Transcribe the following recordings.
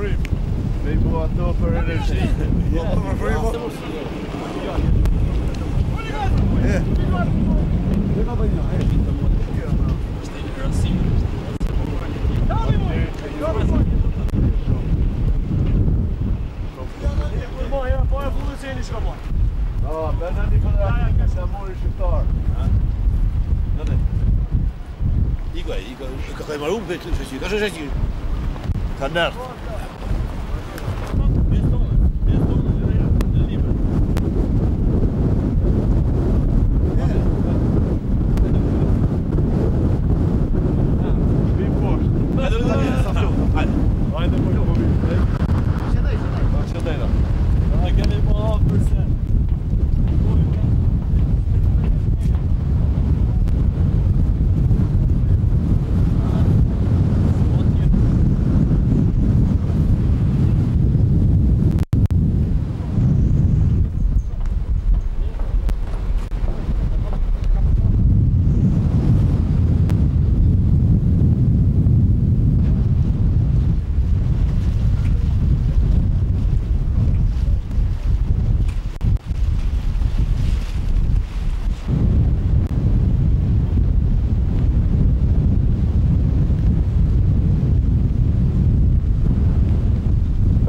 frim. Me I bua ato për energji. Për frim. Bernardi për Afrika se mori shqiptar. Igor, ka marrë me shëqi, ka shëqi. Ka nërë.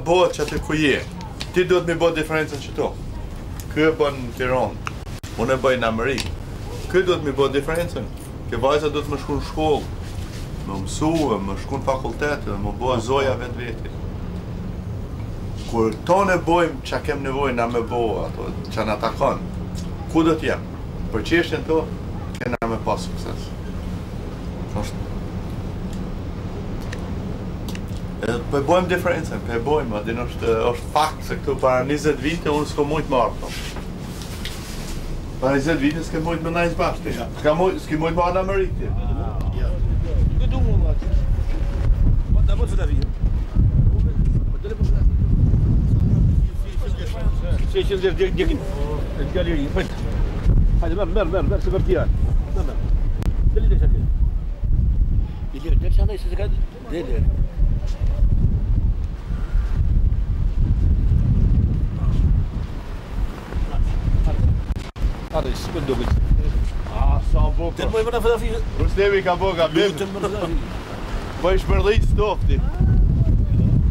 Bëhet që atë ku je, ti duhet me bëhet diferencën që to. Ky e bën në Tiranë, unë e bëj në Amerikë. Ky duhet me bëhet diferencën. Ke vajza duhet me shku në shkollë, me mësu, me shku në fakultet, me bëhet zoja vetë veti. Kur tonë e bëjmë që kem nevojë na me bëhet, ato që na takon, ku do t'jem? Për çështjen to, kena me pas sukses. Po e bojmë diferencën, po e bojmë, adin është fakt se këtu para 20 vite unë s'ko mujtë marrë. Para 20 vite s'ke mujtë me najzë bashkë, s'ke mujtë marrë në Amerikë. Këtu mu më atë. Da më të da vijë. Se që ndër djekin, në galeri, pëjtë. Hajde, merë, se për tjarë. Merë. Deli dhe shakë. Deli dhe shakë, se ka deli. Hadi, s'pën do bëjtë. Sa bo Të mëjë më në fotografi. Rustemi ka bo gabim. Po i shpërlej stofti.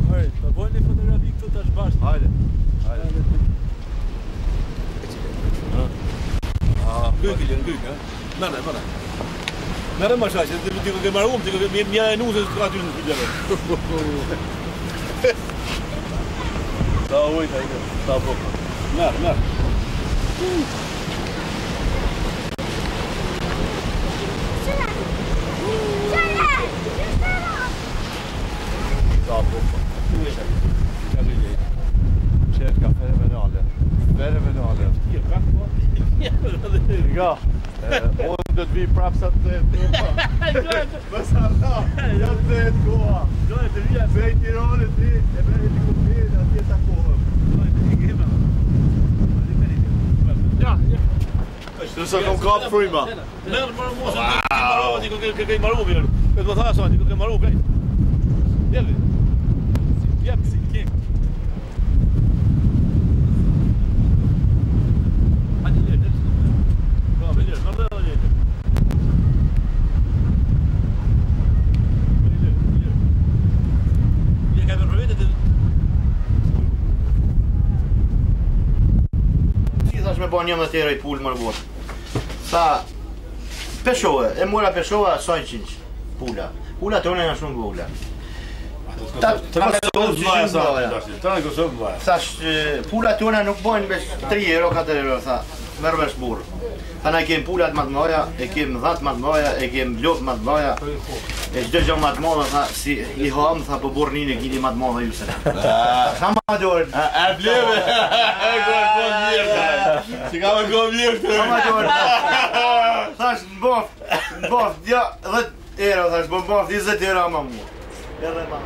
Hajde, të bojnë një fotografi këtu tash bashkë. Hajde. Gëjk, ha? Mëre. Mëre më shaqe, ti ke marrë ti ke mja e nuzës të aty në fillere. Sa ujta i këtë, sa bo. Mëre. Sa bo. Qetë ka fenomenale. Nga, unë do t'vi prapë sa të zetë. Bës Allah, ja të zetë koha. Se i Tiranit ti, e beri t'i kupirë, atje t'a kohëm. Nëse kom kapë frujma. Merë, mosë, ti ke marru mirë. Këtë më tha sa, ti ke marru kajtë. Jemi. Jemi, si kek. Hadi lirë, ka me lirë, mërë dhe lirë. Lirë ka me përvetet e... Si thash me bërë një më tjera i pullë më rëbor. Tha, peshove, e mora peshova 100 pula. Pula të une nga shumë pula. Thash, pula të une nuk bojnë besh 3 euro, 4 euro, tha, mërë vesh burë. Tha na kem pulat më të mëdha, e kem dhatë më të mëdha, e kem lopë më të mëdha, e çdo gjë më të mëdha, tha, si i ham, tha, po burrin e kini më të mëdha ju se. Sa më dorë. A bleve. Si ka me go mirë. Sa më dorë. Thash, në bof, 10 euro, thash, bo bof 20 euro më mua. Edhe më.